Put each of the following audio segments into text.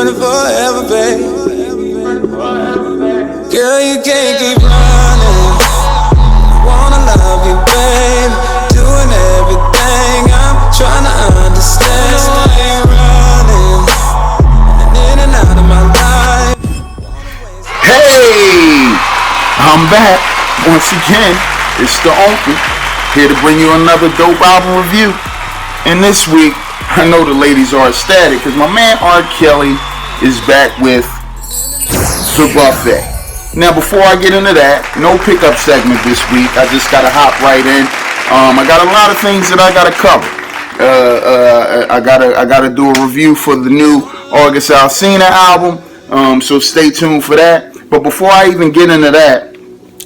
running forever, babe. Girl, you can't keep running. I wanna love you, babe. Doing everything I'm trying to understand. I ain't running in and out of my life. Hey, I'm back once again. It's the Uncle here to bring you another dope album review. And this week, I know the ladies are ecstatic because my man R. Kelly is back with The Buffet. Now, before I get into that, no pickup segment this week. I just gotta hop right in. I got a lot of things that I gotta cover. I gotta do a review for the new August Alsina album. So stay tuned for that. But before I even get into that,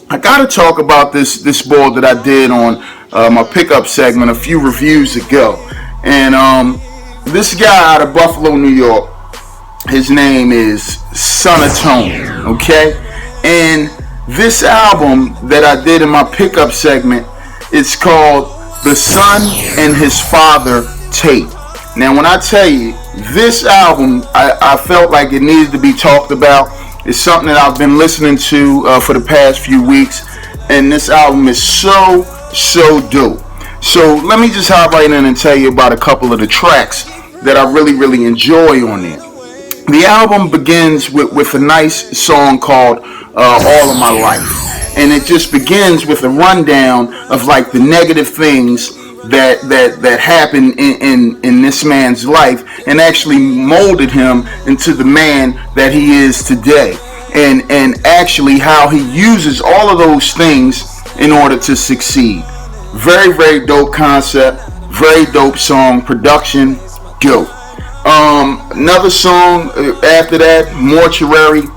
I gotta talk about this ball that I did on my pickup segment a few reviews ago. And this guy out of Buffalo, New York, his name is Son of Tony, okay? And this album that I did in my pickup segment, it's called The Son and His Father Tape. Now, when I tell you, this album, I felt like it needed to be talked about. It's something that I've been listening to for the past few weeks, and this album is so dope. So let me just hop right in and tell you about a couple of the tracks that I really enjoy on there. The album begins with a nice song called All of My Life, and it just begins with a rundown of like the negative things that happened in this man's life and actually molded him into the man that he is today, and actually how he uses all of those things in order to succeed. Very dope concept, very dope song, production, dope. Another song after that, Mortuary,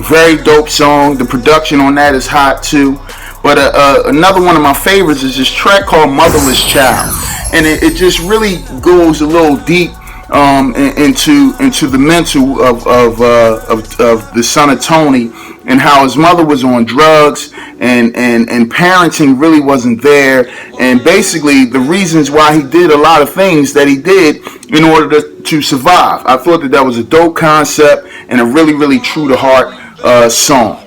very dope song. The production on that is hot too. But another one of my favorites is this track called Motherless Child, and it just really goes a little deep into the mental of the son of Tony, and how his mother was on drugs, and parenting really wasn't there, and basically the reasons why he did a lot of things that he did in order to survive. I thought that was a dope concept and a really true to heart song.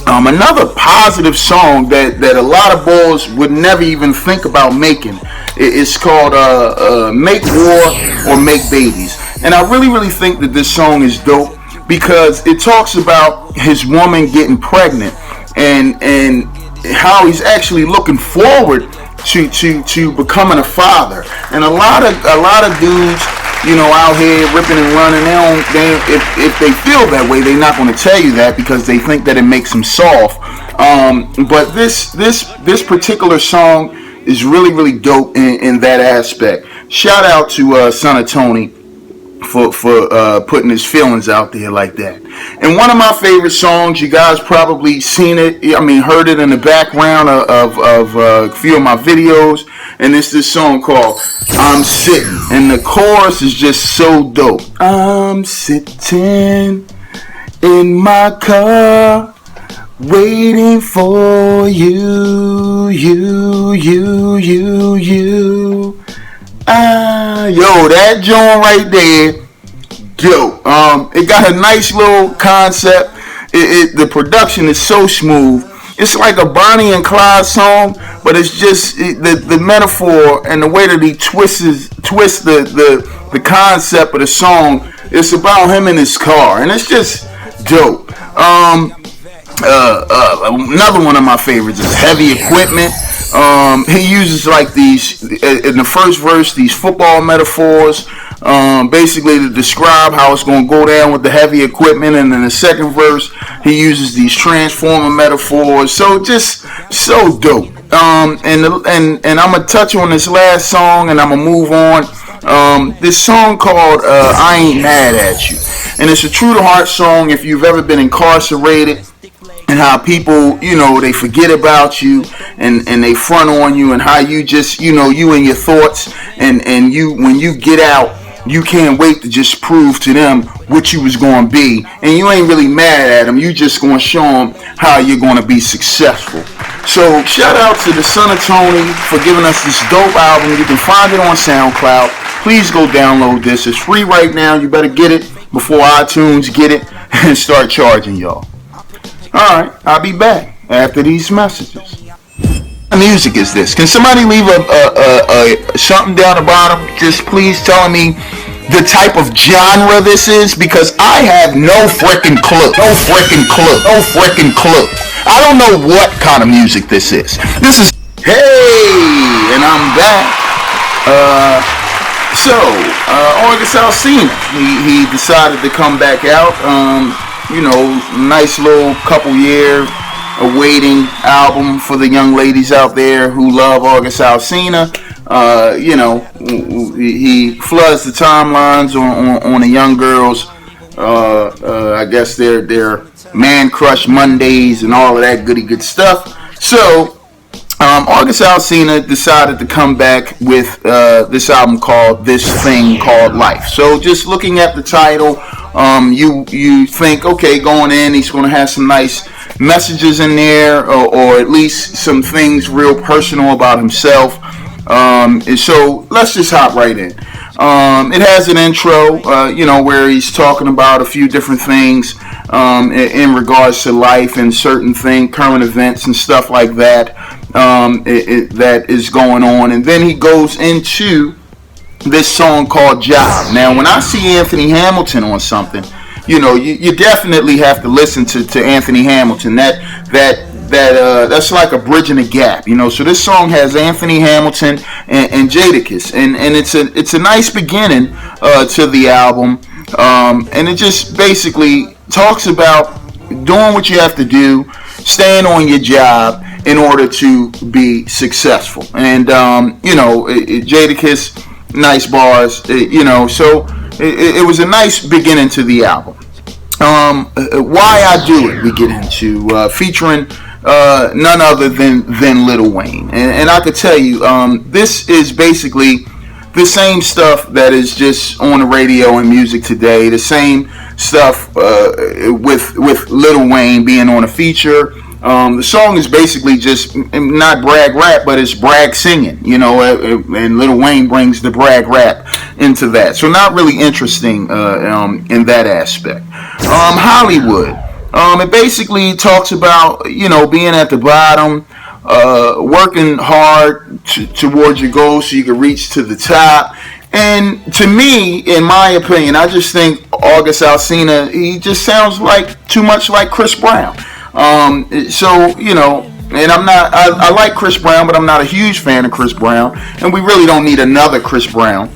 Another positive song that a lot of boys would never even think about making. It's called Make War or Make Babies. And I really think that this song is dope because it talks about his woman getting pregnant and how he's actually looking forward to becoming a father. And a lot of dudes, you know, out here ripping and running, if they feel that way, they're not going to tell you that because they think that it makes them soft. But this particular song is really dope in that aspect. Shout out to Son of Tony for putting his feelings out there like that. And one of my favorite songs, you guys probably seen it, heard it in the background of a few of my videos, and it's this song called I'm Sitting, and the chorus is just so dope. I'm sitting in my car waiting for you. Yo, that joint right there, dope. It got a nice little concept. The production is so smooth. It's like a Bonnie and Clyde song, but it's just the metaphor and the way that he twists the concept of the song. It's about him in his car, and it's just dope. Another one of my favorites is Heavy Equipment. He uses like these in the first verse, these football metaphors, basically to describe how it's going to go down with the heavy equipment, and in the second verse he uses these transformer metaphors. So just so dope. And I'm gonna touch on this last song, and I'm gonna move on. This song called I Ain't Mad at You, and it's a true to heart song if you've ever been incarcerated, and how people, they forget about you and they front on you, and how you just, you and your thoughts, and you, when you get out, you can't wait to just prove to them what you was going to be, and you ain't really mad at them. You just going to show them how you're going to be successful. So shout out to the Son of Tony for giving us this dope album. You can find it on SoundCloud. please go download this. It's free right now. You better get it before iTunes get it and start charging y'all. Alright, I'll be back after these messages. What music is this? Can somebody leave a something down the bottom? Just please telling me the type of genre this is, because I have no freaking clue. I don't know what kind of music this is. This is hey, and I'm back. August Alsina, he decided to come back out. Nice little couple year awaiting album for the young ladies out there who love August Alsina. He floods the timelines on the young girls. I guess their man crush Mondays and all of that goody good stuff. So August Alsina decided to come back with this album called This Thing Called Life. So just looking at the title, you think, okay, going in, he's going to have some nice messages in there, or at least some things real personal about himself. And so let's just hop right in. It has an intro, where he's talking about a few different things in regards to life and certain things, current events and stuff like that, that is going on. And then he goes into this song called Job. Now, when I see Anthony Hamilton on something, you definitely have to listen to Anthony Hamilton. That's like a bridge in the gap, So this song has Anthony Hamilton and Jadakiss, and it's a nice beginning to the album, and it just basically talks about doing what you have to do, staying on your job in order to be successful. And Jadakiss, nice bars, So it was a nice beginning to the album. Why I do it, we get into featuring none other than Lil Wayne, and I could tell you, this is basically the same stuff that is just on the radio and music today. The same stuff with Lil Wayne being on a feature. The song is basically just not brag rap, but it's brag singing, and Lil Wayne brings the brag rap into that. So not really interesting in that aspect. Hollywood. It basically talks about, being at the bottom, working hard towards your goals so you can reach to the top. And to me, in my opinion, I just think August Alsina, he just sounds too much like Chris Brown. And I like Chris Brown, but I'm not a huge fan of Chris Brown. And we really don't need another Chris Brown.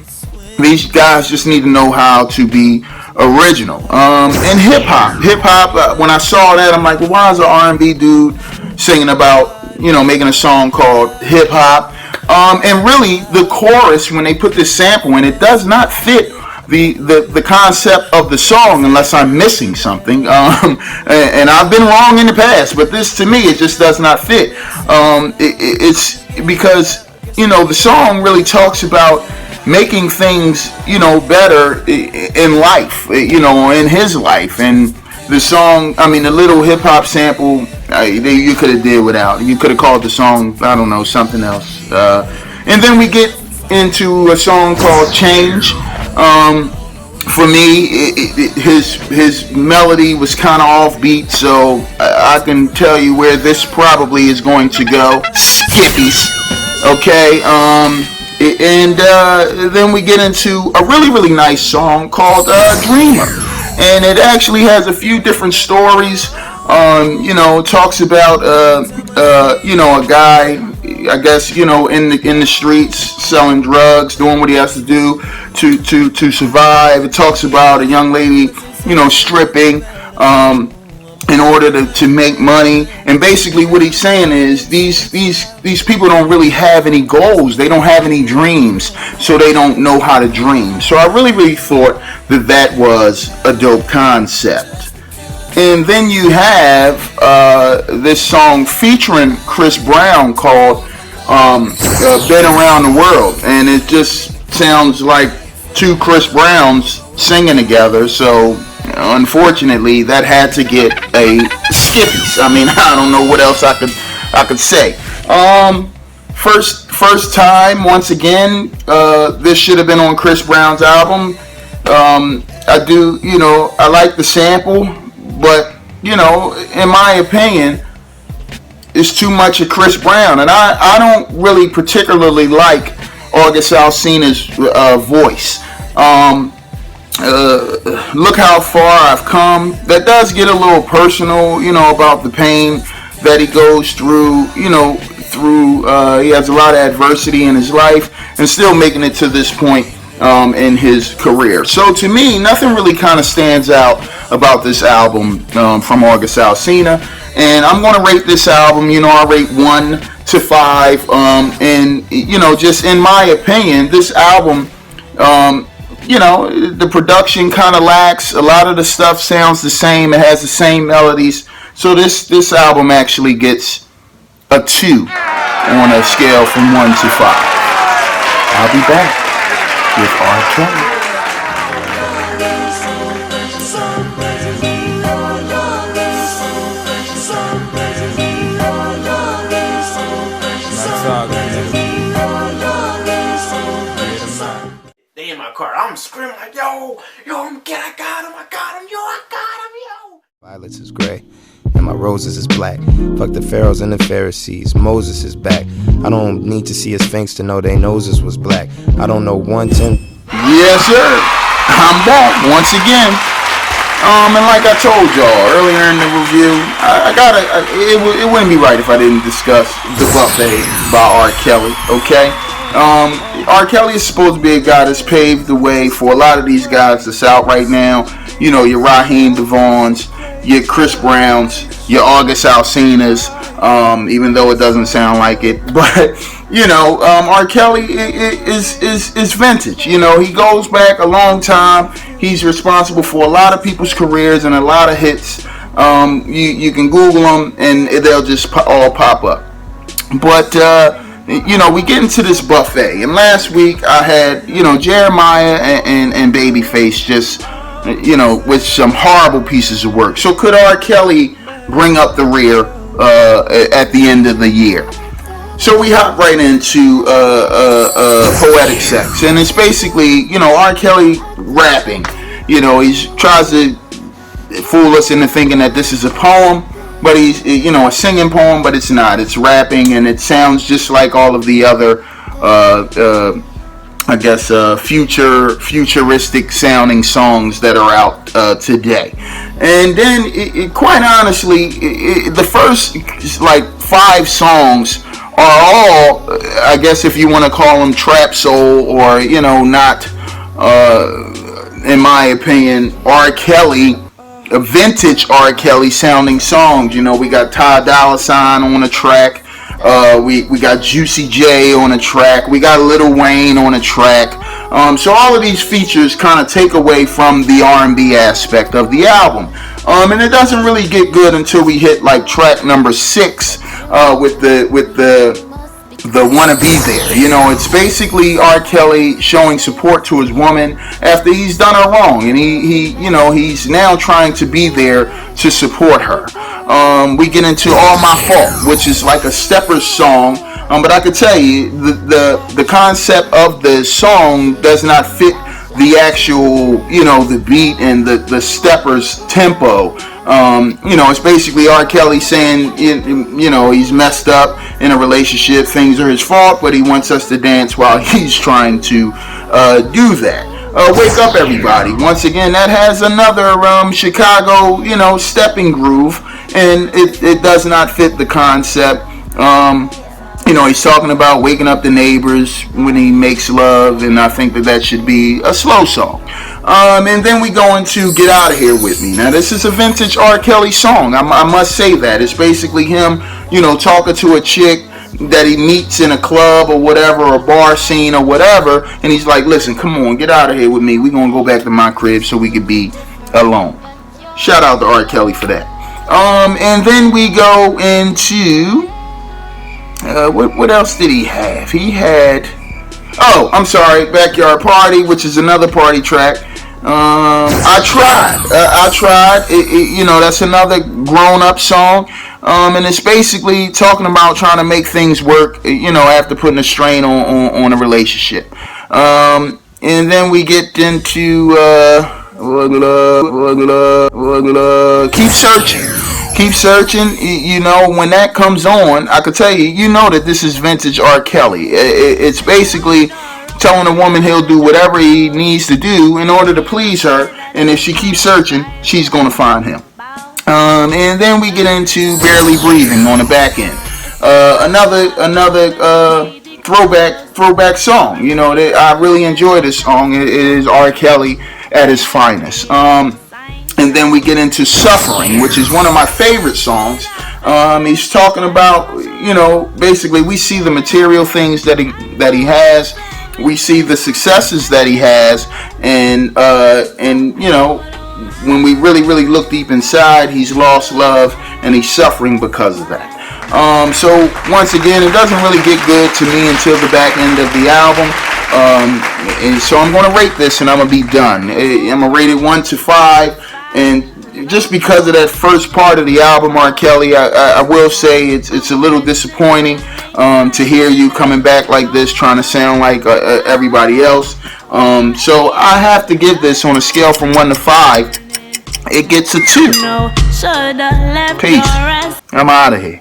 These guys just need to know how to be original. And hip hop. When I saw that, I'm like, well, why is an R&B dude singing about, making a song called hip hop? And really, the chorus, when they put this sample in, it does not fit the concept of the song unless I'm missing something. And I've been wrong in the past, but this, to me, it just does not fit. It's because, the song really talks about making things, better in life, in his life. And the song, the little hip hop sample, you could have did without. You could have called the song, I don't know, something else. And then we get into a song called Change. For me, his melody was kind of offbeat, so I can tell you where this probably is going to go. Skippies, okay. And then we get into a really, really nice song called Dreamer. And it actually has a few different stories. Talks about, a guy, I guess, in the streets, selling drugs, doing what he has to do to survive. It talks about a young lady, stripping, in order to make money. And basically what he's saying is these people don't really have any goals. They don't have any dreams, so they don't know how to dream. So I really, really thought that was a dope concept. And then you have this song featuring Chris Brown called Been Around the World. And it just sounds like two Chris Browns singing together. So unfortunately, that had to get a Skippies. I don't know what else I could say. first time, once again, this should have been on Chris Brown's album. I do, I like the sample, but, in my opinion, it's too much of Chris Brown. And I don't really particularly like August Alsina's voice. Look how far I've come. That does get a little personal, about the pain that he goes through, he has a lot of adversity in his life and still making it to this point in his career. So to me, nothing really kind of stands out about this album from August Alsina. And I'm going to rate this album, I rate 1 to 5. And, just in my opinion, this album, the production kind of lacks. A lot of the stuff sounds the same. It has the same melodies. So this album actually gets a 2 on a scale from 1 to 5. I'll be back with R. Kelly. They in my car. I'm screaming like, yo, I got him, yo. Violets is gray, and my roses is black. Fuck the pharaohs and the Pharisees, Moses is back. I don't need to see a sphinx to know they noses was black. I don't know 110. Yes, sir. I'm back once again. And like I told y'all earlier in the review, it wouldn't be right if I didn't discuss the buffet by R. Kelly, okay? R. Kelly is supposed to be a guy that's paved the way for a lot of these guys that's out right now. Your Raheem DeVaughns, your Chris Browns, your August Alsinas, even though it doesn't sound like it. But, R. Kelly is vintage. He goes back a long time. He's responsible for a lot of people's careers and a lot of hits. You can Google them and they'll just all pop up. But, we get into this buffet. And last week I had, Jeremiah and Babyface just, with some horrible pieces of work. So could R. Kelly bring up the rear at the end of the year? So we hop right into Poetic Sex. And it's basically, R. Kelly rapping. He tries to fool us into thinking that this is a poem. But he's, a singing poem, but it's not. It's rapping, and it sounds just like all of the other, futuristic sounding songs that are out today. And then, quite honestly, the first, 5 songs are all, I guess if you want to call them trap soul or, not, in my opinion, R. Kelly, a vintage R. Kelly sounding songs. We got Ty Dolla $ign on a track. We got Juicy J on a track. We got Lil Wayne on a track. So all of these features kind of take away from the R&B aspect of the album. And it doesn't really get good until we hit track number 6 with the Wanna Be There. It's basically R. Kelly showing support to his woman after he's done her wrong, and he's now trying to be there to support her. We get into All My Fault, which is like a Steppers song, but I could tell you the concept of the song does not fit the actual, the beat and the Steppers tempo. It's basically R. Kelly saying, he's messed up in a relationship, things are his fault, but he wants us to dance while he's trying to do that. Wake Up Everybody. Once again, that has another Chicago, stepping groove, and it does not fit the concept. He's talking about waking up the neighbors when he makes love, and I think that should be a slow song. And then we go into Get Out of Here With Me. Now, this is a vintage R. Kelly song. I must say that. It's basically him, talking to a chick that he meets in a club or whatever, or bar scene or whatever, and he's like, listen, come on, get out of here with me. We're going to go back to my crib so we could be alone. Shout out to R. Kelly for that. And then we go into... what else did he have? He had... Oh, I'm sorry, Backyard Party, which is another party track. I tried. That's another grown-up song. And it's basically talking about trying to make things work, after putting a strain on a relationship. And then we get into keep searching. Keep searching. When that comes on, I could tell you, that this is vintage R. Kelly. It's basically telling a woman he'll do whatever he needs to do in order to please her, and if she keeps searching, she's going to find him. And then we get into Barely Breathing on the back end. Another throwback song. I really enjoy this song. It is R. Kelly at his finest. And then we get into Suffering, which is one of my favorite songs. He's talking about, basically we see the material things that he has. We see the successes that he has, and when we really look deep inside, he's lost love and he's suffering because of that. So once again, it doesn't really get good to me until the back end of the album. And so I'm going to rate this and I'm going to be done. I'm going to rate it 1 to 5. And just because of that first part of the album, R. Kelly, I will say it's a little disappointing to hear you coming back like this, trying to sound like everybody else. So I have to give this on a scale from 1 to 5. It gets a 2. Peace. I'm out of here.